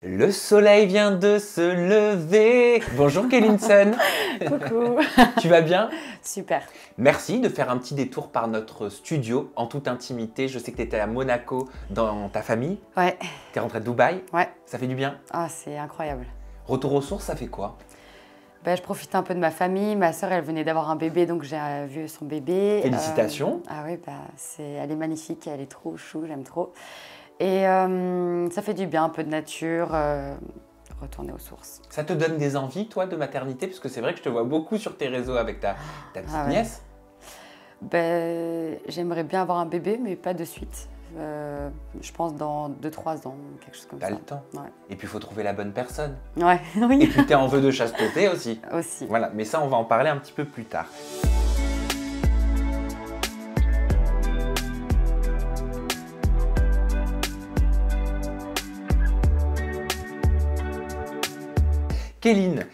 Le soleil vient de se lever. Bonjour Kélinson. Coucou. Tu vas bien? Super. Merci de faire un petit détour par notre studio en toute intimité. Je sais que tu étais à Monaco dans ta famille. Ouais. Tu es rentrée de Dubaï. Ouais. Ça fait du bien? Ah, c'est incroyable. Retour aux sources, ça fait quoi? Je profitais un peu de ma famille. Ma sœur, elle venait d'avoir un bébé, donc j'ai vu son bébé. Félicitations. Ah oui, elle est magnifique, elle est trop chou, j'aime trop. Et ça fait du bien, un peu de nature, retourner aux sources. Ça te donne des envies, toi, de maternité? Parce que c'est vrai que je te vois beaucoup sur tes réseaux avec ta petite nièce. J'aimerais bien avoir un bébé, mais pas de suite. Je pense dans 2-3 ans, quelque chose comme ça. T'as le temps. Ouais. Et puis il faut trouver la bonne personne. Ouais, oui. Et puis t'es en vœu de chasteté aussi. Aussi. Voilà, mais ça on va en parler un petit peu plus tard. Kéline,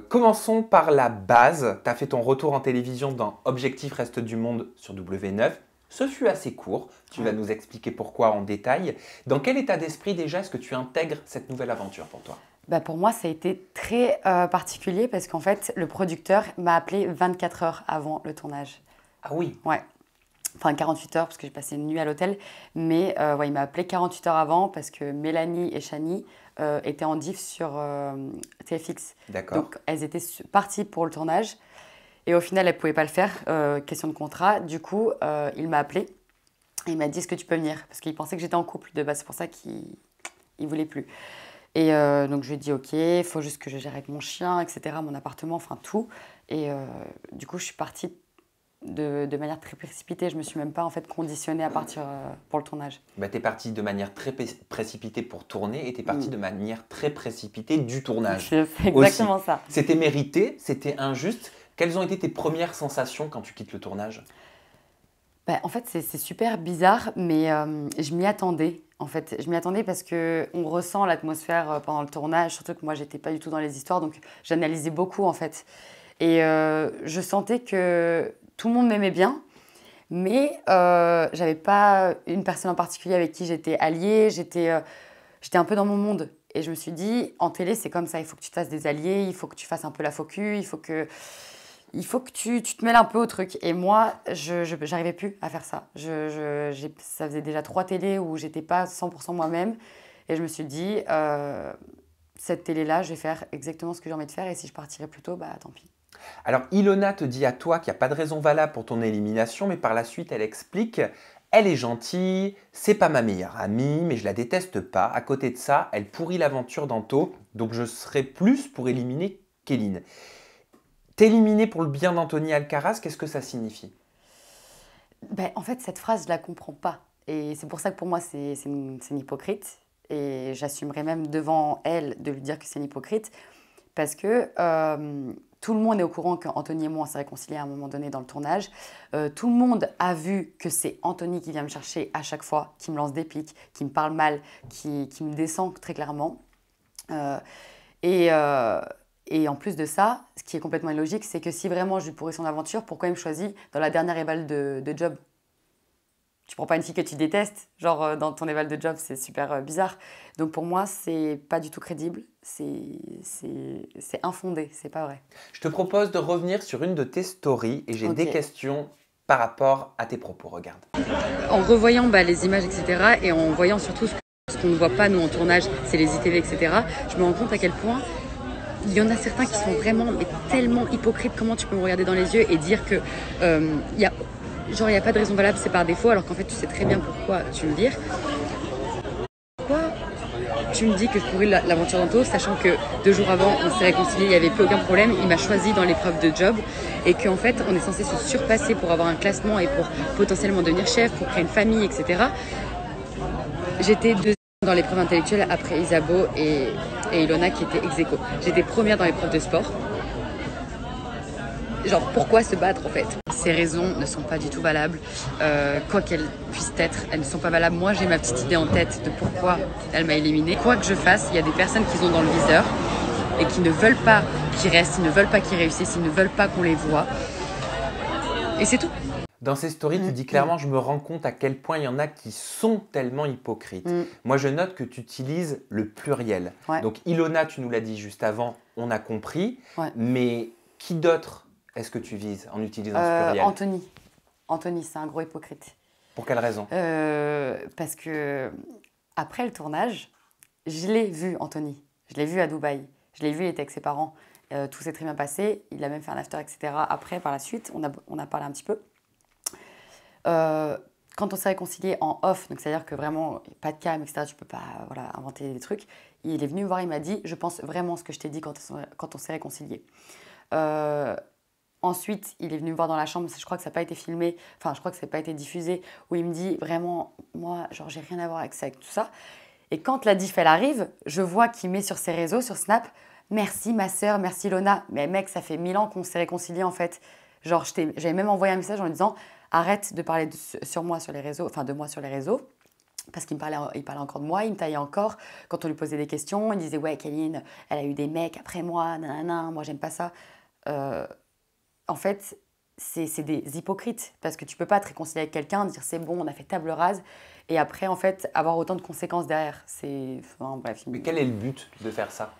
commençons par la base. Tu as fait ton retour en télévision dans Objectif Reste du Monde sur W9. Ce fut assez court. Tu vas nous expliquer pourquoi en détail. Dans quel état d'esprit déjà est-ce que tu intègres cette nouvelle aventure pour toi? Pour moi, ça a été très particulier parce qu'en fait, le producteur m'a appelé 24 heures avant le tournage. Ah oui? Ouais. Enfin, 48 heures parce que j'ai passé une nuit à l'hôtel. Mais il m'a appelé 48 heures avant parce que Mélanie et Chani étaient en diff sur TFX. D'accord. Donc, elles étaient parties pour le tournage. Et au final, elles ne pouvaient pas le faire. Question de contrat. Du coup, il m'a appelé. Et il m'a dit, est-ce que tu peux venir? Parce qu'il pensait que j'étais en couple de base. C'est pour ça qu'il ne voulait plus. Et donc, je lui ai dit, OK, il faut juste que je gère avec mon chien, etc., mon appartement, enfin tout. Et du coup, je suis partie de manière très précipitée. Je ne me suis même pas en fait conditionnée à partir pour le tournage. Tu es partie de manière très précipitée pour tourner et tu es partie de manière très précipitée du tournage. C'est exactement ça. C'était mérité? C'était injuste? Quelles ont été tes premières sensations quand tu quittes le tournage? En fait, c'est super bizarre, mais je m'y attendais. En fait, je m'y attendais parce qu'on ressent l'atmosphère pendant le tournage, surtout que moi, je n'étais pas du tout dans les histoires, donc j'analysais beaucoup, en fait. Et je sentais que tout le monde m'aimait bien, mais je n'avais pas une personne en particulier avec qui j'étais alliée. J'étais un peu dans mon monde. Et je me suis dit, en télé, c'est comme ça, il faut que tu te fasses des alliés, il faut que tu fasses un peu la focus, il faut que tu te mêles un peu au truc. Et moi, je n'arrivais plus à faire ça. Ça faisait déjà 3 télés où j'étais pas 100% moi-même. Et je me suis dit, cette télé-là, je vais faire exactement ce que j'ai envie de faire. Et si je partirais plus tôt, tant pis. Alors, Ilona te dit à toi qu'il n'y a pas de raison valable pour ton élimination, mais par la suite, elle explique « Elle est gentille, c'est pas ma meilleure amie, mais je la déteste pas. À côté de ça, elle pourrit l'aventure d'Anto, donc je serais plus pour éliminer Kéline. » T'éliminer pour le bien d'Anthony Alcaraz, qu'est-ce que ça signifie? En fait, cette phrase, je la comprends pas. Et c'est pour ça que pour moi, c'est une hypocrite. Et j'assumerai même devant elle de lui dire que c'est une hypocrite. Parce que tout le monde est au courant qu'Anthony et moi, on s'est réconciliés à un moment donné dans le tournage. Tout le monde a vu que c'est Anthony qui vient me chercher à chaque fois, qui me lance des piques, qui me parle mal, qui me descend très clairement. Et en plus de ça, ce qui est complètement illogique, c'est que si vraiment je lui pourris son aventure, pourquoi il me choisit dans la dernière éval de Job? Tu prends pas une fille que tu détestes, genre dans ton éval de Job, c'est super bizarre. Donc pour moi, c'est pas du tout crédible, c'est infondé, c'est pas vrai. Je te propose de revenir sur une de tes stories et j'ai des questions par rapport à tes propos, regarde. En revoyant les images, etc., et en voyant surtout ce qu'on ne voit pas nous en tournage, c'est les ITV, etc., je me rends compte à quel point il y en a certains qui sont vraiment tellement hypocrites. Comment tu peux me regarder dans les yeux et dire que il y a pas de raison valable, c'est par défaut, alors qu'en fait tu sais très bien pourquoi tu me vires. Pourquoi tu me dis que je pourris l'aventure d'Anto, sachant que 2 jours avant on s'est réconciliés, il n'y avait plus aucun problème, il m'a choisi dans l'épreuve de Job et qu'en fait on est censé se surpasser pour avoir un classement et pour potentiellement devenir chef, pour créer une famille, etc. J'étais deuxième dans l'épreuve intellectuelle après Isabeau et Ilona qui était ex aequo. J'étais première dans l'épreuve de sport. Genre, pourquoi se battre en fait? Ces raisons ne sont pas du tout valables. Quoi qu'elles puissent être, elles ne sont pas valables. Moi, j'ai ma petite idée en tête de pourquoi elle m'a éliminée. Quoi que je fasse, il y a des personnes qui sont dans le viseur et qui ne veulent pas qu'ils restent, ils ne veulent pas qu'ils réussissent, ils ne veulent pas qu'on les voie. Et c'est tout. Dans ces stories, tu dis clairement, je me rends compte à quel point il y en a qui sont tellement hypocrites. Mm. Moi, je note que tu utilises le pluriel. Ouais. Donc, Ilona, tu nous l'as dit juste avant, on a compris. Ouais. Mais qui d'autre est-ce que tu vises en utilisant ce pluriel? Anthony. Anthony, c'est un gros hypocrite. Pour quelle raison? Parce que après le tournage, je l'ai vu, Anthony. Je l'ai vu à Dubaï. Je l'ai vu, il était avec ses parents. Tout s'est très bien passé. Il a même fait un after, etc. Après, par la suite, on a parlé un petit peu. Quand on s'est réconcilié en off, donc c'est-à-dire que vraiment, pas de cam, etc., tu peux pas inventer des trucs, il est venu me voir, il m'a dit, je pense vraiment ce que je t'ai dit quand on s'est réconcilié. Ensuite, il est venu me voir dans la chambre, je crois que ça n'a pas été filmé, enfin, je crois que ça n'a pas été diffusé, où il me dit, vraiment, moi, genre, j'ai rien à voir avec ça, avec tout ça. Et quand la diff, elle arrive, je vois qu'il met sur ses réseaux, sur Snap, merci ma sœur, merci Lona. Mais mec, ça fait 1000 ans qu'on s'est réconciliés, en fait. Genre, j'avais même envoyé un message en lui disant, arrête de parler sur moi sur les réseaux, enfin de moi sur les réseaux, parce qu'il parlait encore de moi, il me taillait encore. Quand on lui posait des questions, il disait ouais, Kéline, elle a eu des mecs après moi, nanana, moi j'aime pas ça. En fait, c'est des hypocrites, parce que tu peux pas te réconcilier avec quelqu'un, dire c'est bon, on a fait table rase, et après en fait avoir autant de conséquences derrière. Enfin, bref. Mais quel est le but de faire ça?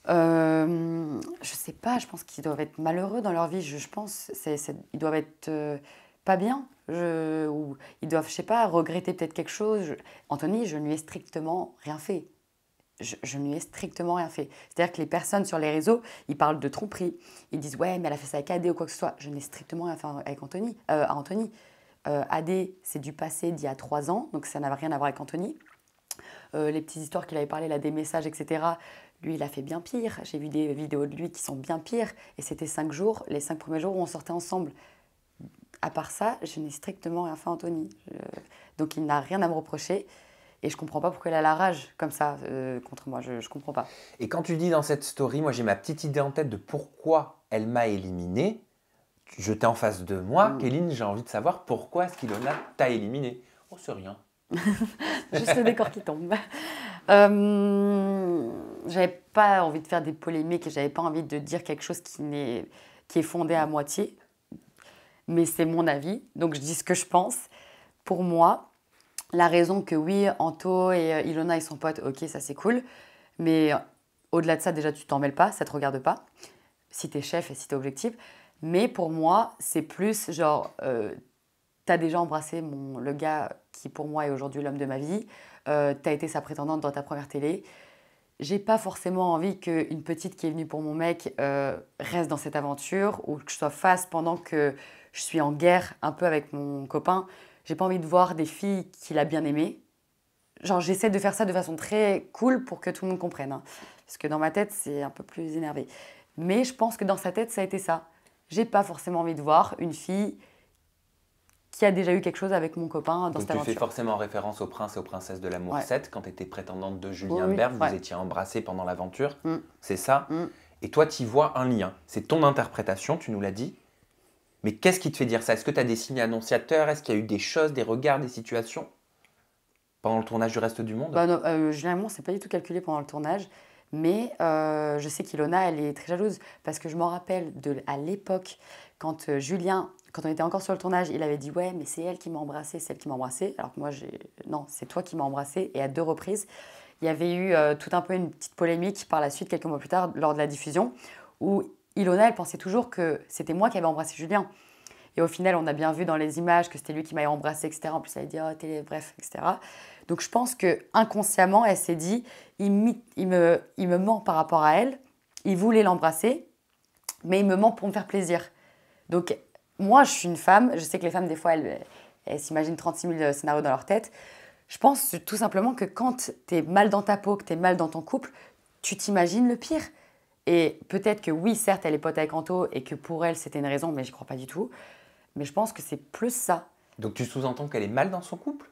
Je sais pas, je pense qu'ils doivent être malheureux dans leur vie, je pense. Ils doivent être pas bien, ou ils doivent, je sais pas, regretter peut-être quelque chose. Anthony, je ne lui ai strictement rien fait. Je ne lui ai strictement rien fait. C'est-à-dire que les personnes sur les réseaux, ils parlent de tromperie. Ils disent ouais, mais elle a fait ça avec Adé ou quoi que ce soit. Je n'ai strictement rien fait avec Anthony. Adé, c'est du passé d'il y a 3 ans, donc ça n'avait rien à voir avec Anthony. Les petites histoires qu'il avait parlé, là, des messages, etc. Lui, il a fait bien pire. J'ai vu des vidéos de lui qui sont bien pires. Et c'était 5 jours, les 5 premiers jours où on sortait ensemble. À part ça, je n'ai strictement rien fait à Anthony. Donc il n'a rien à me reprocher. Et je ne comprends pas pourquoi il a la rage comme ça contre moi. Je ne comprends pas. Et quand tu dis dans cette story, moi j'ai ma petite idée en tête de pourquoi elle m'a éliminé. Je t'ai en face de moi, Kéline, j'ai envie de savoir pourquoi est-ce qu'Ilona t'a éliminé. Oh, c'est rien. Juste le décor qui tombe. J'avais pas envie de faire des polémiques et j'avais pas envie de dire quelque chose qui est fondé à moitié. Mais c'est mon avis, donc je dis ce que je pense. Pour moi, la raison que oui, Anto et Ilona, ils sont potes, ok, ça c'est cool. Mais au-delà de ça, déjà, tu t'en mêles pas, ça te regarde pas. Si t'es chef et si t'es objectif. Mais pour moi, c'est plus genre, t'as déjà embrassé le gars qui pour moi est aujourd'hui l'homme de ma vie. T'as été sa prétendante dans ta première télé. J'ai pas forcément envie qu'une petite qui est venue pour mon mec reste dans cette aventure ou que je sois face pendant que je suis en guerre un peu avec mon copain. J'ai pas envie de voir des filles qu'il a bien aimées. Genre, j'essaie de faire ça de façon très cool pour que tout le monde comprenne. Hein. Parce que dans ma tête, c'est un peu plus énervé. Mais je pense que dans sa tête, ça a été ça. J'ai pas forcément envie de voir une fille qui a déjà eu quelque chose avec mon copain dans cette aventure. Tu fais forcément référence aux princes et aux princesses de l'amour 7, quand tu étais prétendante de Julien Oui, Bert, vous ouais. étiez embrassés pendant l'aventure, c'est ça. Et toi, tu y vois un lien. C'est ton interprétation, tu nous l'as dit. Mais qu'est-ce qui te fait dire ça? Est-ce que tu as des signes annonciateurs? Est-ce qu'il y a eu des choses, des regards, des situations pendant le tournage du Reste du Monde? Non, généralement, c'est pas du tout calculé pendant le tournage. Mais je sais qu'Ilona, elle est très jalouse. Parce que je m'en rappelle à l'époque, quand Julien, quand on était encore sur le tournage, il avait dit « Ouais, mais c'est elle qui m'a embrassée, c'est elle qui m'a embrassée. » Alors que moi, non, c'est toi qui m'as embrassée. Et à 2 reprises, il y avait eu tout un peu une petite polémique par la suite, quelques mois plus tard, lors de la diffusion, où Ilona, elle pensait toujours que c'était moi qui avais embrassé Julien. Et au final, on a bien vu dans les images que c'était lui qui m'avait embrassé, etc. En plus, elle a dit « Oh, bref, etc. » Donc, je pense qu'inconsciemment, elle s'est dit « il me ment par rapport à elle. Il voulait l'embrasser, mais il me ment pour me faire plaisir. » Donc, moi, je suis une femme. Je sais que les femmes, des fois, elles s'imaginent 36 000 scénarios dans leur tête. Je pense tout simplement que quand tu es mal dans ta peau, que tu es mal dans ton couple, tu t'imagines le pire. Et peut-être que oui, certes, elle est pote avec Anto et que pour elle, c'était une raison, mais je crois pas du tout. Mais je pense que c'est plus ça. Donc tu sous-entends qu'elle est mal dans son couple?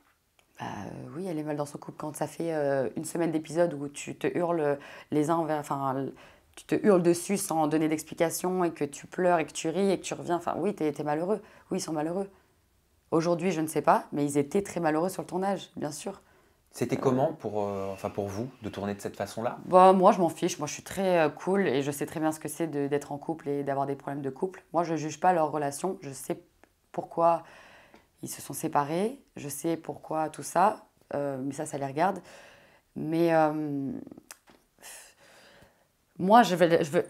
Oui, elle est mal dans son couple. Quand ça fait une semaine d'épisode où tu te hurles les uns envers... Enfin, tu te hurles dessus sans donner d'explication et que tu pleures et que tu ris et que tu reviens. Enfin, oui, t'es malheureux. Oui, ils sont malheureux. Aujourd'hui, je ne sais pas, mais ils étaient très malheureux sur le tournage, bien sûr. C'était comment pour vous de tourner de cette façon-là? Moi, je m'en fiche. Moi, je suis très cool et je sais très bien ce que c'est d'être en couple et d'avoir des problèmes de couple. Moi, je ne juge pas leur relation. Je sais pourquoi ils se sont séparés, je sais pourquoi tout ça, mais ça les regarde. Mais moi,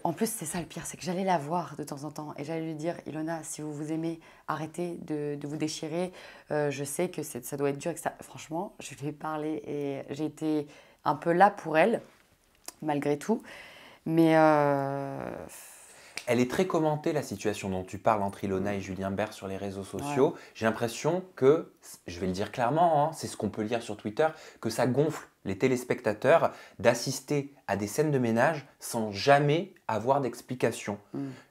en plus, c'est ça le pire, c'est que j'allais la voir de temps en temps et j'allais lui dire, Ilona, si vous vous aimez, arrêtez de vous déchirer. Je sais que ça doit être dur. Que ça... Franchement, je lui ai parlé et j'ai été un peu là pour elle, malgré tout. Mais Elle est très commentée, la situation dont tu parles entre Ilona et Julien Bert sur les réseaux sociaux. Ouais. J'ai l'impression que, je vais le dire clairement, hein, c'est ce qu'on peut lire sur Twitter, que ça gonfle les téléspectateurs d'assister à des scènes de ménage sans jamais avoir d'explication.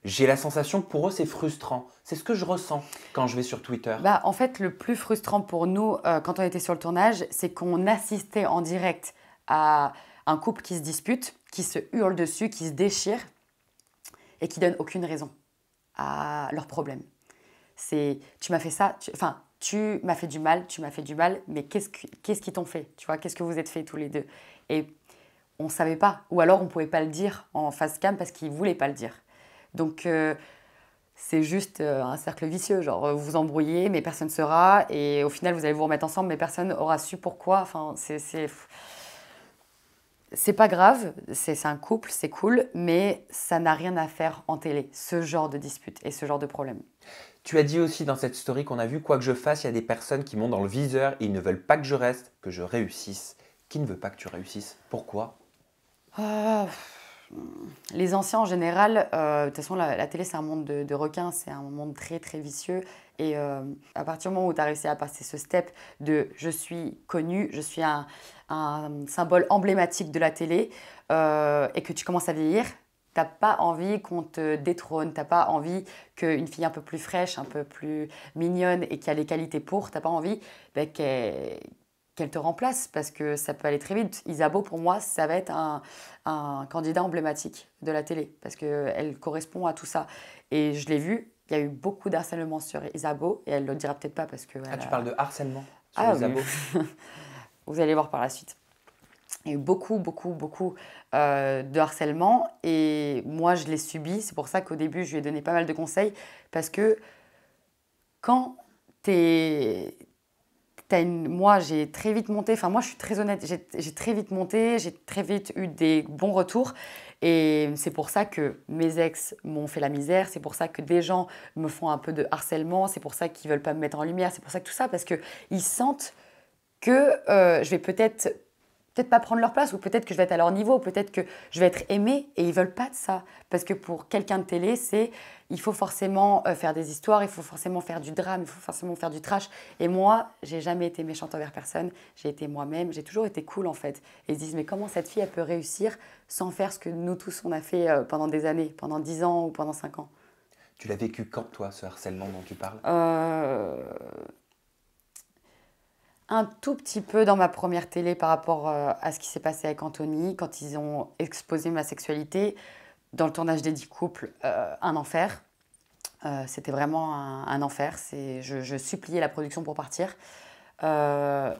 J'ai la sensation que pour eux, c'est frustrant. C'est ce que je ressens quand je vais sur Twitter. En fait, le plus frustrant pour nous, quand on était sur le tournage, c'est qu'on assistait en direct à un couple qui se dispute, qui se hurle dessus, qui se déchire et qui ne donnent aucune raison à leurs problèmes. C'est « tu m'as fait ça, tu m'as fait du mal, mais qu'est-ce qu'ils t'ont fait, tu vois, qu'est-ce que vous êtes fait tous les deux ?» Et on ne savait pas, ou alors on ne pouvait pas le dire en face cam parce qu'ils ne voulaient pas le dire. Donc c'est juste un cercle vicieux, genre vous vous embrouillez, mais personne ne saura, et au final vous allez vous remettre ensemble, mais personne n'aura su pourquoi. Enfin, c'est pas grave, c'est un couple, c'est cool, mais ça n'a rien à faire en télé, ce genre de dispute et ce genre de problème. Tu as dit aussi dans cette story qu'on a vu, quoi que je fasse, il y a des personnes qui m'ont dans le viseur et ils ne veulent pas que je reste, que je réussisse. Qui ne veut pas que tu réussisses? Pourquoi? Les anciens en général, de toute façon la télé c'est un monde de requins, c'est un monde très très vicieux. Et à partir du moment où tu as réussi à passer ce step de je suis connu, je suis un symbole emblématique de la télé et que tu commences à vieillir, t'as pas envie qu'on te détrône, t'as pas envie qu'une fille un peu plus fraîche, un peu plus mignonne et qui a les qualités pour, t'as pas envie qu'elle te remplace parce que ça peut aller très vite. Isabeau, pour moi, ça va être un candidat emblématique de la télé parce qu'elle correspond à tout ça. Et je l'ai vu, il y a eu beaucoup d'harcèlement sur Isabeau et elle ne le dira peut-être pas parce que... tu parles de harcèlement sur Isabeau. Oui. Vous allez voir par la suite. Il y a eu beaucoup de harcèlement et moi, je l'ai subi. C'est pour ça qu'au début, je lui ai donné pas mal de conseils parce que quand moi, j'ai très vite monté, enfin moi je suis très honnête, j'ai très vite monté, j'ai très vite eu des bons retours et c'est pour ça que mes ex m'ont fait la misère, c'est pour ça que des gens me font un peu de harcèlement, c'est pour ça qu'ils ne veulent pas me mettre en lumière, c'est pour ça que tout ça, parce qu'ils sentent que je vais peut-être pas prendre leur place ou peut-être que je vais être à leur niveau, peut-être que je vais être aimée et ils ne veulent pas de ça. Parce que pour quelqu'un de télé, il faut forcément faire des histoires, il faut forcément faire du drame, il faut forcément faire du trash. Et moi, j'ai jamais été méchante envers personne, j'ai été moi-même, j'ai toujours été cool en fait. Et ils se disent, mais comment cette fille, elle peut réussir sans faire ce que nous tous, on a fait pendant des années, pendant 10 ans ou pendant 5 ans. Tu l'as vécu quand, toi, ce harcèlement dont tu parles? Un tout petit peu dans ma première télé par rapport à ce qui s'est passé avec Anthony, quand ils ont exposé ma sexualité. Dans le tournage des 10 couples, un enfer. C'était vraiment un enfer. Je suppliais la production pour partir. Dans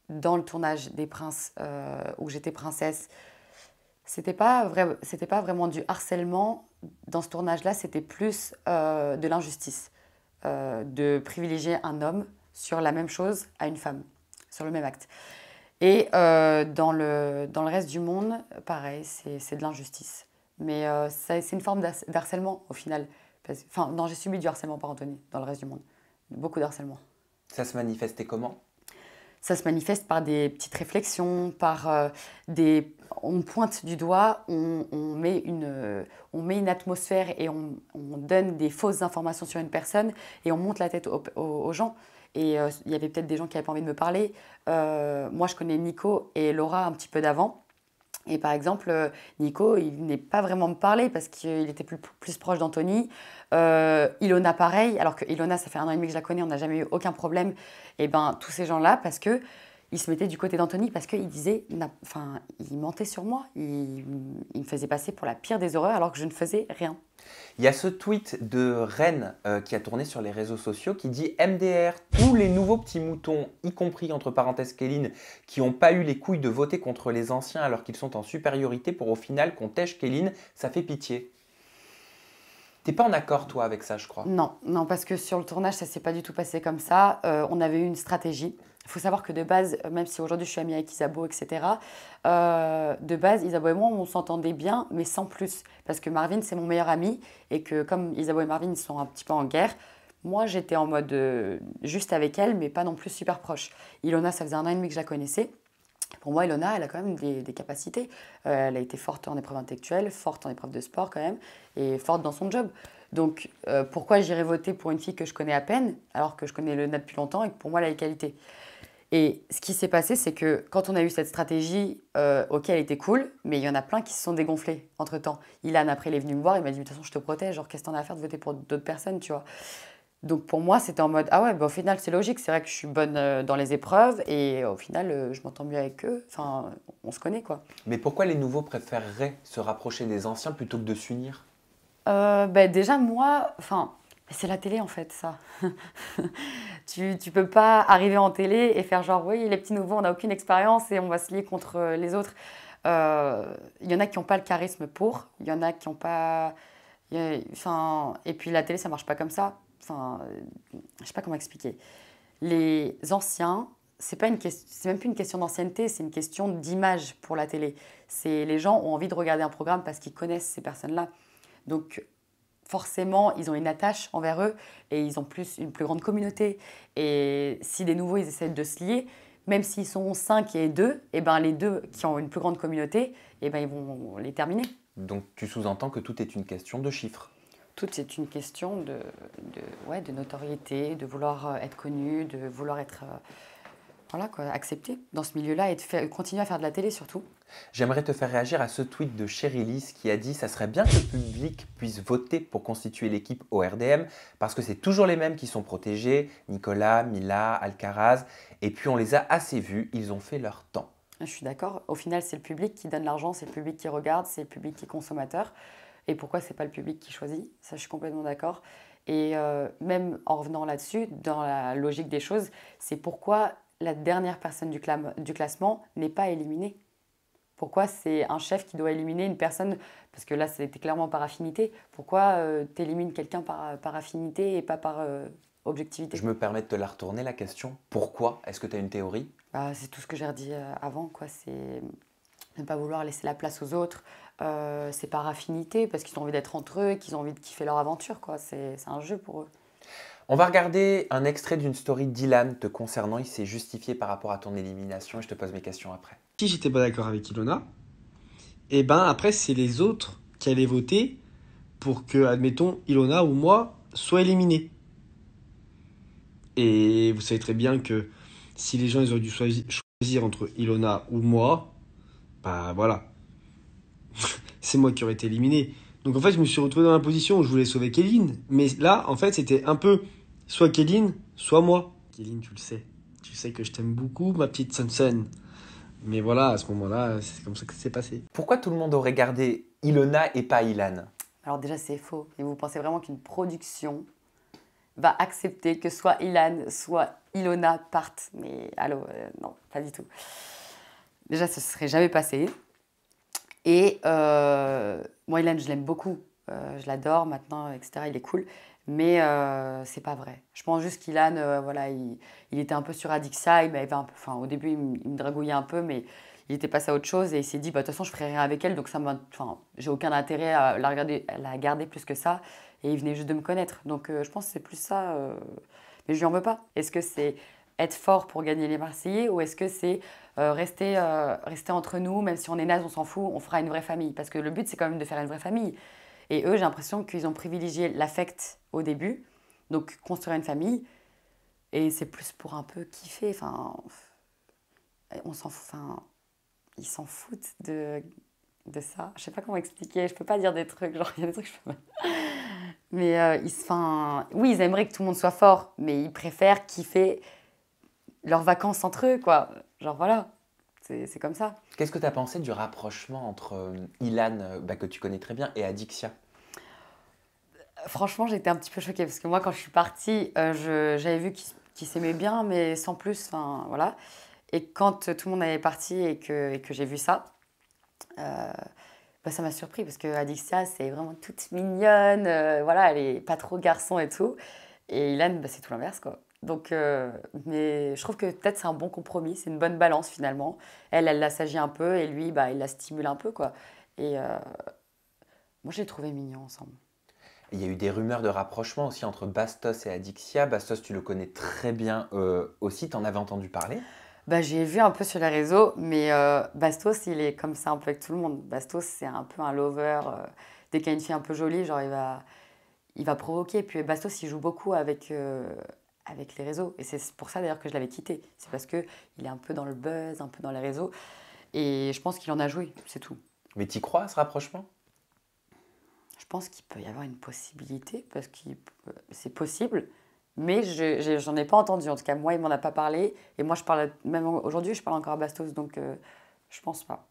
le tournage des Princes, où j'étais princesse, c'était pas vraiment du harcèlement. Dans ce tournage-là, c'était plus de l'injustice. De privilégier un homme sur la même chose à une femme, sur le même acte. Et dans le reste du monde, pareil, c'est de l'injustice. Mais c'est une forme d'harcèlement au final. Non, j'ai subi du harcèlement par Anthony dans le reste du monde. Beaucoup d'harcèlement. Ça se manifestait comment? Ça se manifeste par des petites réflexions, par on pointe du doigt, on met une atmosphère et on donne des fausses informations sur une personne et on monte la tête aux gens. Et il y avait peut-être des gens qui n'avaient pas envie de me parler. Moi, je connais Nico et Laura un petit peu d'avant. Et par exemple, Nico, il n'est pas vraiment me parler parce qu'il était plus proche d'Anthony. Ilona, pareil. Alors que Ilona, ça fait 1 an et demi que je la connais, on n'a jamais eu aucun problème. Et ben tous ces gens-là, parce que ils se mettaient du côté d'Anthony, parce qu'il disait, il mentait sur moi. Il me faisait passer pour la pire des horreurs alors que je ne faisais rien. Il y a ce tweet de Rennes qui a tourné sur les réseaux sociaux qui dit « MDR, tous les nouveaux petits moutons, y compris entre parenthèses Kéline, qui n'ont pas eu les couilles de voter contre les anciens alors qu'ils sont en supériorité pour au final qu'on tèche Kéline, ça fait pitié. » T'es pas en accord, toi, avec ça, je crois. Non, non, parce que sur le tournage, ça s'est pas du tout passé comme ça. On avait eu une stratégie. Il faut savoir que de base, même si aujourd'hui je suis amie avec Isabeau, etc., de base, Isabeau et moi, on s'entendait bien, mais sans plus. Parce que Marvin, c'est mon meilleur ami, et que comme Isabeau et Marvin, ils sont un petit peu en guerre, moi, j'étais en mode juste avec elle, mais pas non plus super proche. Ilona, ça faisait 1 an et demi que je la connaissais. Pour moi, Ilona, elle a quand même des capacités. Elle a été forte en épreuve intellectuelle, forte en épreuve de sport quand même, et forte dans son job. Donc, pourquoi j'irais voter pour une fille que je connais à peine, alors que je connais Ilona depuis longtemps et que pour moi, elle a les qualités. Et ce qui s'est passé, c'est que quand on a eu cette stratégie, ok, elle était cool, mais il y en a plein qui se sont dégonflés entre-temps. Ilan, après, il est venu me voir, il m'a dit, de toute façon, je te protège, genre, qu'est-ce que t'en as à faire de voter pour d'autres personnes, tu vois. Donc pour moi, c'était en mode, ah ouais, bah, au final, c'est logique, c'est vrai que je suis bonne dans les épreuves, et au final, je m'entends mieux avec eux, enfin, on se connaît, quoi. Mais pourquoi les nouveaux préféreraient se rapprocher des anciens plutôt que de s'unir? Bah, déjà, moi, enfin, c'est la télé, en fait, ça. Tu peux pas arriver en télé et faire genre, oui, les petits nouveaux, on n'a aucune expérience et on va se lier contre les autres. Il y en a qui n'ont pas le charisme pour, il y en a qui n'ont pas. Enfin, et puis la télé, ça marche pas comme ça. Enfin, je sais pas comment expliquer. Les anciens, c'est même plus une question d'ancienneté, c'est une question d'image pour la télé. C'est les gens ont envie de regarder un programme parce qu'ils connaissent ces personnes-là. Donc forcément, ils ont une attache envers eux et ils ont une plus grande communauté. Et si des nouveaux, ils essaient de se lier, même s'ils sont 5 et 2, et ben les deux qui ont une plus grande communauté, et ben ils vont les terminer. Donc tu sous-entends que tout est une question de chiffres. Tout, c'est une question ouais, de notoriété, de vouloir être connu, de vouloir être voilà, quoi, accepté dans ce milieu-là et continuer à faire de la télé surtout. J'aimerais te faire réagir à ce tweet de Chérilis qui a dit ça serait bien que le public puisse voter pour constituer l'équipe au RDM parce que c'est toujours les mêmes qui sont protégés, Nicolas, Mila, Alcaraz, et puis on les a assez vus, ils ont fait leur temps. Je suis d'accord. Au final, c'est le public qui donne l'argent, c'est le public qui regarde, c'est le public qui est consommateur. Et pourquoi c'est pas le public qui choisit? Ça, je suis complètement d'accord. Et même en revenant là-dessus, dans la logique des choses, c'est pourquoi la dernière personne du classement n'est pas éliminée. Pourquoi c'est un chef qui doit éliminer une personne? Parce que là, c'était clairement par affinité. Pourquoi tu élimines quelqu'un par affinité et pas par objectivité? Je me permets de te la retourner la question. Pourquoi? Est-ce que tu as une théorie? Bah, c'est tout ce que j'ai redit avant, quoi. C'est ne pas vouloir laisser la place aux autres. C'est par affinité, parce qu'ils ont envie d'être entre eux et qu'ils ont envie de kiffer leur aventure, quoi. C'est un jeu pour eux. On va regarder un extrait d'une story d'Ilan te concernant. Il s'est justifié par rapport à ton élimination et je te pose mes questions après. Si j'étais pas d'accord avec Ilona, et ben après c'est les autres qui allaient voter pour que, admettons, Ilona ou moi soient éliminés. Et vous savez très bien que si les gens ils auraient dû choisir entre Ilona ou moi, bah voilà, c'est moi qui aurais été éliminé. Donc en fait je me suis retrouvé dans la position où je voulais sauver Kéline, mais là en fait c'était un peu soit Kéline, soit moi. Kéline, tu sais que je t'aime beaucoup ma petite Sunsun. Mais voilà, à ce moment-là, c'est comme ça que c'est passé. Pourquoi tout le monde aurait gardé Ilona et pas Ilan? Alors déjà, c'est faux. Et vous pensez vraiment qu'une production va accepter que soit Ilan, soit Ilona partent? Mais allô, non, pas du tout. Déjà, ce ne serait jamais passé. Et moi, Ilan, je l'aime beaucoup. Je l'adore maintenant, etc. Il est cool. Mais c'est pas vrai. Je pense juste qu'Ilan, voilà, il était un peu sur Adixa. Il m'avait un peu, enfin, au début, il me dragouillait un peu, mais il était passé à autre chose et il s'est dit, bah, de toute façon, je ferai rien avec elle, donc enfin, j'ai aucun intérêt à la garder plus que ça. Et il venait juste de me connaître. Donc je pense que c'est plus ça. Mais je lui en veux pas. Est-ce que c'est être fort pour gagner les Marseillais ou est-ce que c'est rester entre nous, même si on est naze, on s'en fout, on fera une vraie famille? Parce que le but, c'est quand même de faire une vraie famille. Et eux, j'ai l'impression qu'ils ont privilégié l'affect au début, donc construire une famille. Et c'est plus pour un peu kiffer. Enfin, on s'en fout. Enfin, ils s'en foutent de ça. Je sais pas comment expliquer. Je peux pas dire des trucs. Genre, il y a des trucs que je peux pas. Mais enfin, oui, ils aimeraient que tout le monde soit fort, mais ils préfèrent kiffer leurs vacances entre eux, quoi. Genre voilà, c'est comme ça. Qu'est-ce que tu as pensé du rapprochement entre Ilan, que tu connais très bien, et Adixia? Franchement, j'étais un petit peu choquée parce que moi, quand je suis partie, j'avais vu qu'ils s'aimaient bien, mais sans plus. Enfin, voilà. Et quand tout le monde est parti et que j'ai vu ça, Bah, ça m'a surpris parce que Adixia, c'est vraiment toute mignonne. Voilà, elle est pas trop garçon et tout. Et Ilan, bah, c'est tout l'inverse, quoi. Donc, mais je trouve que peut-être c'est un bon compromis, c'est une bonne balance finalement. Elle l'assagit un peu et lui, bah, il la stimule un peu, quoi. Et moi, je les trouvais mignons ensemble. Il y a eu des rumeurs de rapprochement aussi entre Bastos et Adixia. Bastos, tu le connais très bien aussi, t'en avais entendu parler? Bah, j'ai vu un peu sur les réseaux, mais Bastos, il est comme ça un peu avec tout le monde. Bastos, c'est un peu un lover. Dès qu'il y a une fille un peu jolie, genre il va provoquer. Puis Bastos, il joue beaucoup avec les réseaux. Et c'est pour ça d'ailleurs que je l'avais quitté. C'est parce qu'il est un peu dans le buzz, un peu dans les réseaux. Et je pense qu'il en a joué, c'est tout. Mais t'y crois à ce rapprochement? Je pense qu'il peut y avoir une possibilité, parce que c'est possible. Mais j'en ai pas entendu. En tout cas, moi, il m'en a pas parlé. Et moi, je parle, même aujourd'hui, je parle encore à Bastos. Donc, je pense pas.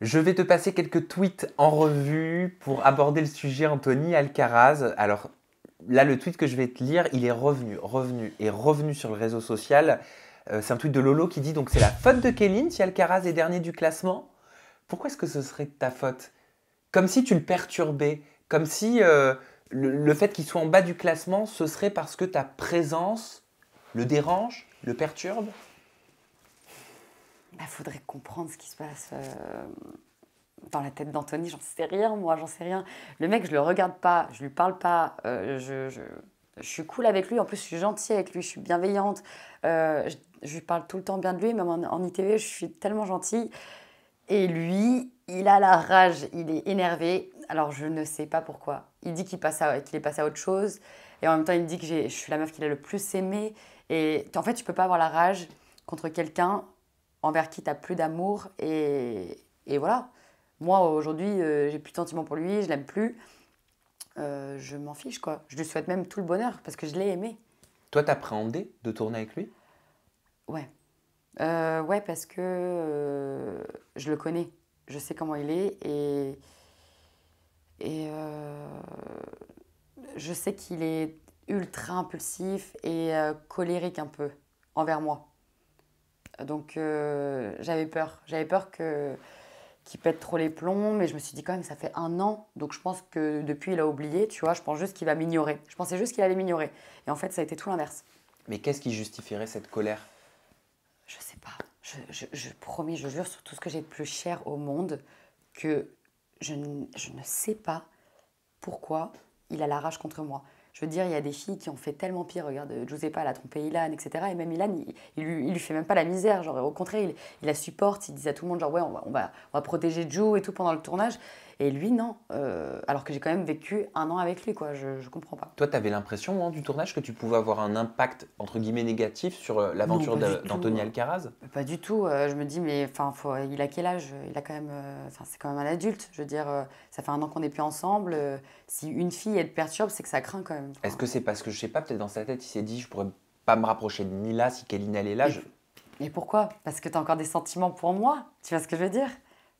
Je vais te passer quelques tweets en revue pour aborder le sujet Anthony Alcaraz. Alors là, le tweet que je vais te lire, il est revenu sur le réseau social. C'est un tweet de Lolo qui dit donc c'est la faute de Kéline si Alcaraz est dernier du classement. Pourquoi est-ce que ce serait de ta faute? Comme si tu le perturbais, comme si le fait qu'il soit en bas du classement, ce serait parce que ta présence le dérange, le perturbe. Il faudrait comprendre ce qui se passe dans la tête d'Anthony. J'en sais rien, moi, j'en sais rien. Le mec, je le regarde pas, je lui parle pas. Je suis cool avec lui. En plus, je suis gentille avec lui, je suis bienveillante. Je lui parle tout le temps bien de lui, même en ITV, je suis tellement gentille. Et lui, il a la rage, il est énervé. Alors, je ne sais pas pourquoi. Il dit qu'il est passé à autre chose. Et en même temps, il me dit que je suis la meuf qu'il a le plus aimée. Et en fait, tu peux pas avoir la rage contre quelqu'un envers qui tu n'as plus d'amour. Et voilà. Moi, aujourd'hui, j'ai plus de sentiments pour lui, je l'aime plus. Je m'en fiche, quoi. Je lui souhaite même tout le bonheur parce que je l'ai aimé. Toi, t'appréhendais de tourner avec lui? Ouais. Ouais, parce que je le connais. Je sais comment il est et je sais qu'il est ultra impulsif et colérique un peu envers moi. Donc j'avais peur. J'avais peur qu'il pète trop les plombs, mais je me suis dit quand même, ça fait 1 an. Donc je pense que depuis, il a oublié, tu vois. Je pense juste qu'il va m'ignorer. Je pensais juste qu'il allait m'ignorer. Et en fait, ça a été tout l'inverse. Mais qu'est-ce qui justifierait cette colère? Je sais pas. Je promets, je jure sur tout ce que j'ai de plus cher au monde que je ne sais pas pourquoi il a la rage contre moi. Je veux dire, il y a des filles qui ont fait tellement pire. Regarde, Giuseppa, elle a trompé Ilan, etc. Et même Ilan, il lui fait même pas la misère. Genre, au contraire, il la supporte. Il dit à tout le monde, genre, ouais, on va protéger Ju et tout pendant le tournage. Et lui, non. Alors que j'ai quand même vécu 1 an avec lui, quoi. Je comprends pas. Toi, tu avais l'impression, au moment du tournage, que tu pouvais avoir un impact, entre guillemets, négatif sur l'aventure Non, pas du tout. d'Anthony Alcaraz? Pas du tout. Je me dis, mais enfin, il a quel âge? Il a quand même, enfin, c'est quand même un adulte. Je veux dire, ça fait 1 an qu'on n'est plus ensemble. Si une fille, elle te perturbe, c'est que ça craint quand même. Est-ce que c'est parce que, je sais pas, peut-être dans sa tête, il s'est dit, je pourrais pas me rapprocher de Mila si Kéline elle est là? Et pourquoi? Parce que tu as encore des sentiments pour moi? Tu vois ce que je veux dire?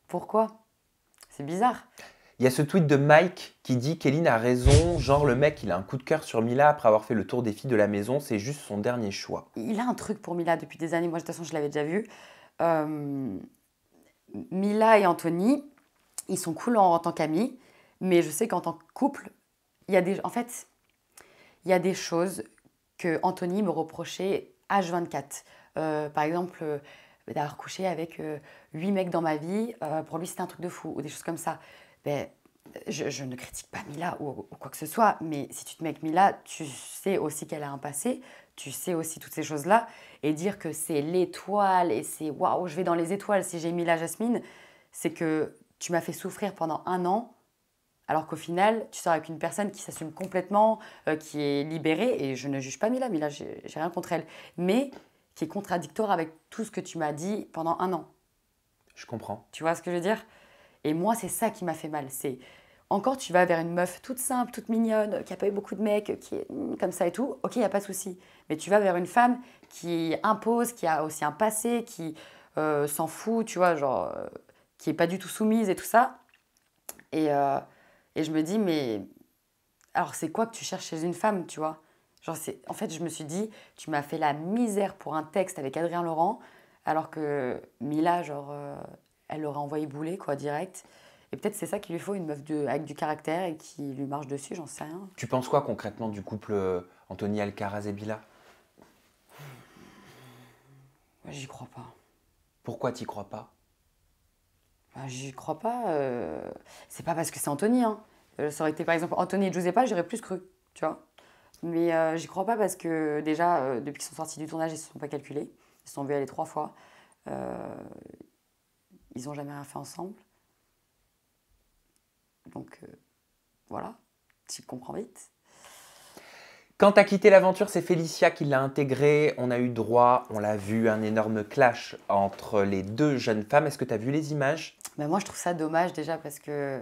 Pourquoi? C'est bizarre. Il y a ce tweet de Mike qui dit Kéline a raison, genre le mec il a un coup de cœur sur Mila après avoir fait le tour des filles de la maison, c'est juste son dernier choix. Il a un truc pour Mila depuis des années. Moi, de toute façon, je l'avais déjà vu. Euh, Mila et Anthony, ils sont cool en tant qu'amis, mais je sais qu'en tant que couple, en fait, il y a des choses que Anthony me reprochait H24. Par exemple, d'avoir couché avec 8 mecs dans ma vie, pour lui c'était un truc de fou, ou des choses comme ça. Ben, je ne critique pas Mila ou quoi que ce soit, mais si tu te mets avec Mila, tu sais aussi qu'elle a un passé, tu sais aussi toutes ces choses-là, et dire que c'est l'étoile et c'est waouh, je vais dans les étoiles si j'ai Mila Jasmine, c'est que tu m'as fait souffrir pendant 1 an. Alors qu'au final, tu sors avec une personne qui s'assume complètement, qui est libérée, et je ne juge pas Mila, Mila, j'ai rien contre elle, mais qui est contradictoire avec tout ce que tu m'as dit pendant 1 an. Je comprends. Tu vois ce que je veux dire? Et moi, c'est ça qui m'a fait mal. C'est encore, tu vas vers une meuf toute simple, toute mignonne, qui n'a pas eu beaucoup de mecs, qui est comme ça et tout, ok, il n'y a pas de souci. Mais tu vas vers une femme qui impose, qui a aussi un passé, qui s'en fout, tu vois, genre, qui n'est pas du tout soumise et tout ça. Et je me dis, mais alors c'est quoi que tu cherches chez une femme, tu vois? Genre, en fait, je me suis dit, tu m'as fait la misère pour un texte avec Adrien Laurent, alors que Mila, genre, elle l'aurait envoyé bouler, quoi, direct. Et peut-être c'est ça qu'il lui faut, une meuf avec du caractère et qui lui marche dessus, j'en sais rien. Tu penses quoi concrètement du couple Anthony Alcaraz et Bila? Moi, j'y crois pas. Pourquoi t'y crois pas? Bah, j'y crois pas. C'est pas parce que c'est Anthony, hein. Ça aurait été par exemple Anthony et Giuseppa, j'aurais plus cru, tu vois. Mais j'y crois pas parce que déjà, depuis qu'ils sont sortis du tournage, ils se sont pas calculés. Ils se sont vus aller 3 fois. Euh, Ils ont jamais rien fait ensemble. Donc voilà, tu comprends vite. Quand t'as quitté l'aventure, c'est Félicia qui l'a intégré. On a eu droit, on l'a vu, un énorme clash entre les deux jeunes femmes. Est-ce que t'as vu les images? Mais moi, je trouve ça dommage déjà parce que,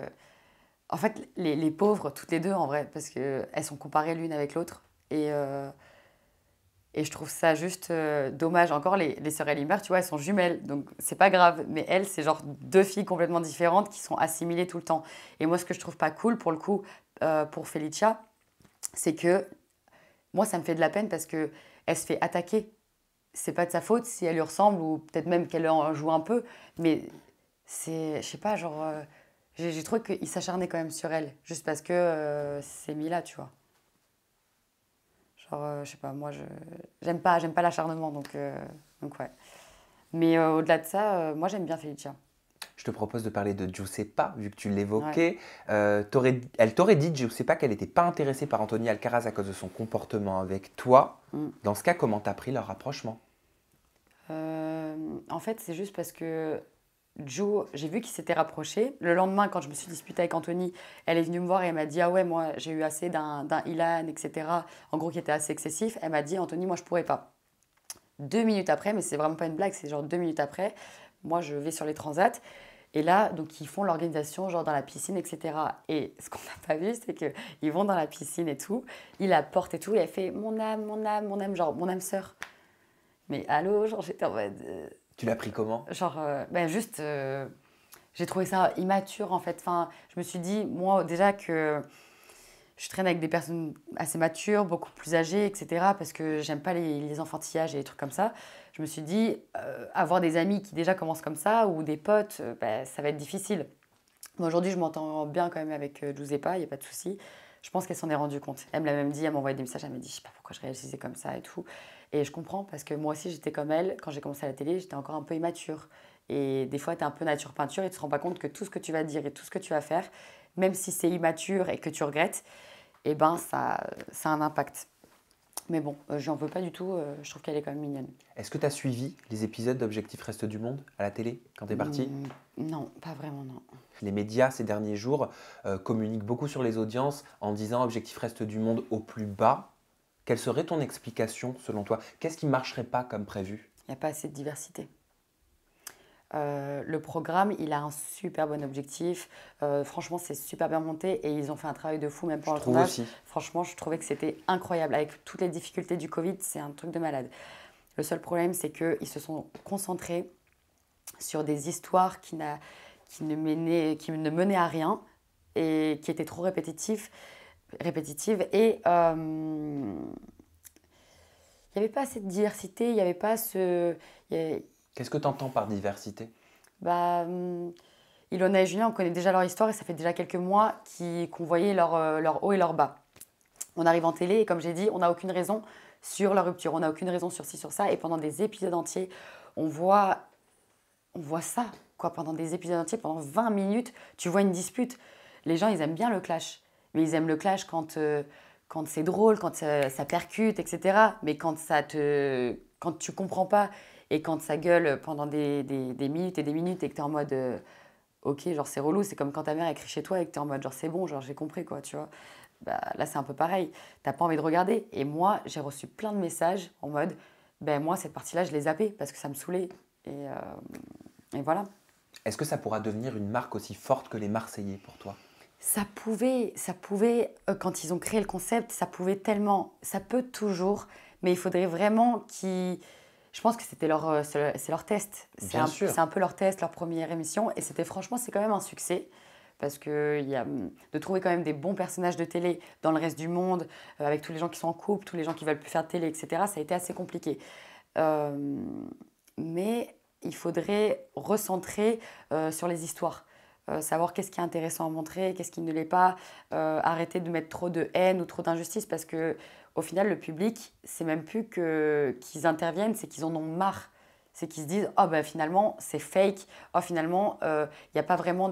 en fait, les pauvres, toutes les deux en vrai, parce qu'elles sont comparées l'une avec l'autre. Et je trouve ça juste dommage. Encore, les sœurs Ellimer, tu vois, elles sont jumelles, donc c'est pas grave. Mais elles, c'est genre deux filles complètement différentes qui sont assimilées tout le temps. Et moi, ce que je trouve pas cool, pour le coup, pour Felicia, c'est que moi, ça me fait de la peine parce que elle se fait attaquer. C'est pas de sa faute si elle lui ressemble ou peut-être même qu'elle en joue un peu. Mais c'est, je sais pas, genre, j'ai trouvé qu'il s'acharnait quand même sur elle, juste parce que c'est Mila, tu vois. Genre, je sais pas, moi, j'aime pas l'acharnement, donc ouais. Mais au-delà de ça, moi, j'aime bien Felicia. Je te propose de parler de Giuseppa, vu que tu Ouais. l'évoquais. Elle t'aurait dit, Giuseppa, qu'elle n'était pas intéressée par Anthony Alcaraz à cause de son comportement avec toi. Mm. Dans ce cas, comment t'as pris leur rapprochement? En fait, c'est juste parce que Joe, j'ai vu qu'il s'était rapproché. Le lendemain, quand je me suis disputée avec Anthony, elle est venue me voir et elle m'a dit: ah ouais, moi, j'ai eu assez d'un Ilan, etc. En gros, qui était assez excessif. Elle m'a dit: Anthony, moi, je pourrais pas. 2 minutes après, mais c'est vraiment pas une blague, c'est genre 2 minutes après, moi, je vais sur les transats. Et là, donc, ils font l'organisation, genre dans la piscine, etc. Et ce qu'on n'a pas vu, c'est qu'ils vont dans la piscine et tout. Il la porte et tout. Et elle fait: mon âme, mon âme, mon âme, genre mon âme sœur. Mais allô, genre, j'étais en mode. Tu l'as pris comment? Genre, ben juste, j'ai trouvé ça immature en fait. Enfin, je me suis dit, moi déjà que je traîne avec des personnes assez matures, beaucoup plus âgées, etc. Parce que j'aime pas les enfantillages et les trucs comme ça. Je me suis dit, avoir des amis qui déjà commencent comme ça ou des potes, ben, ça va être difficile. Moi, aujourd'hui, je m'entends bien quand même avec Giuseppa, il n'y a pas de souci. Je pense qu'elle s'en est rendue compte. Elle me l'a même dit, elle m'a envoyé des messages, elle m'a dit: je sais pas pourquoi je réagissais comme ça et tout. Et je comprends parce que moi aussi, j'étais comme elle. Quand j'ai commencé à la télé, j'étais encore un peu immature. Et des fois, tu es un peu nature peinture et tu te rends pas compte que tout ce que tu vas dire et tout ce que tu vas faire, même si c'est immature et que tu regrettes, eh ben, ça a un impact. Mais bon, je n'en veux pas du tout. Je trouve qu'elle est quand même mignonne. Est-ce que tu as suivi les épisodes d'Objectif Reste du Monde à la télé quand t'es parti? Non, pas vraiment, non. Les médias ces derniers jours communiquent beaucoup sur les audiences en disant Objectif Reste du Monde au plus bas. Quelle serait ton explication selon toi? Qu'est-ce qui ne marcherait pas comme prévu? Il n'y a pas assez de diversité. Le programme, il a un super bon objectif. Franchement, c'est super bien monté et ils ont fait un travail de fou même pendant Je le trouve tournage. aussi. Franchement, je trouvais que c'était incroyable. Avec toutes les difficultés du Covid, c'est un truc de malade. Le seul problème, c'est qu'ils se sont concentrés sur des histoires qui ne menaient à rien et qui étaient trop répétitives. Et il n'y avait pas assez de diversité, il n'y avait pas ce... il y avait- Qu'est-ce que tu entends par diversité? Bah, Ilona et Julien, on connaît déjà leur histoire et ça fait déjà quelques mois qu'on voyait leur haut et leur bas. On arrive en télé et comme j'ai dit, on n'a aucune raison sur leur rupture, on n'a aucune raison sur ci, sur ça. Et pendant des épisodes entiers, on voit ça, quoi. Pendant des épisodes entiers, pendant 20 minutes, tu vois une dispute. Les gens, ils aiment bien le clash. Mais ils aiment le clash quand c'est drôle, quand ça percute, etc. Mais quand tu comprends pas et quand ça gueule pendant des minutes et des minutes et que tu es en mode ok, genre c'est relou, c'est comme quand ta mère écrit chez toi et que tu es en mode genre c'est bon, genre j'ai compris quoi, tu vois. Bah, là c'est un peu pareil, t'as pas envie de regarder. Et moi j'ai reçu plein de messages en mode ben moi cette partie-là je l'ai zappée parce que ça me saoulait. Et voilà. Est-ce que ça pourra devenir une marque aussi forte que les Marseillais pour toi? Quand ils ont créé le concept, ça pouvait tellement, ça peut toujours, mais il faudrait vraiment qu'ils... Je pense que c'est leur test. Bien sûr. C'est un peu leur test, leur première émission. Et franchement, c'est quand même un succès. Parce que de trouver quand même des bons personnages de télé dans le reste du monde, avec tous les gens qui sont en couple, tous les gens qui veulent plus faire de télé, etc., ça a été assez compliqué. Mais il faudrait recentrer sur les histoires. Savoir qu'est-ce qui est intéressant à montrer, qu'est-ce qui ne l'est pas, arrêter de mettre trop de haine ou trop d'injustice parce que au final, le public, c'est même plus qu'ils interviennent, c'est qu'ils en ont marre. C'est qu'ils se disent « Oh, ben finalement, c'est fake. Oh, finalement, il n'y a pas vraiment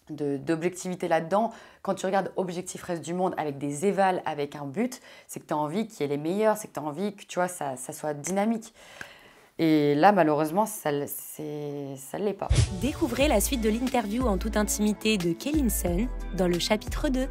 d'objectivité là-dedans. » Quand tu regardes Objectif Reste du Monde avec des évals, avec un but, c'est que tu as envie qu'il y ait les meilleurs, c'est que tu as envie que tu vois, ça soit dynamique. Et là, malheureusement, ça ne l'est pas. Découvrez la suite de l'interview en toute intimité de Kelly Sun dans le chapitre 2.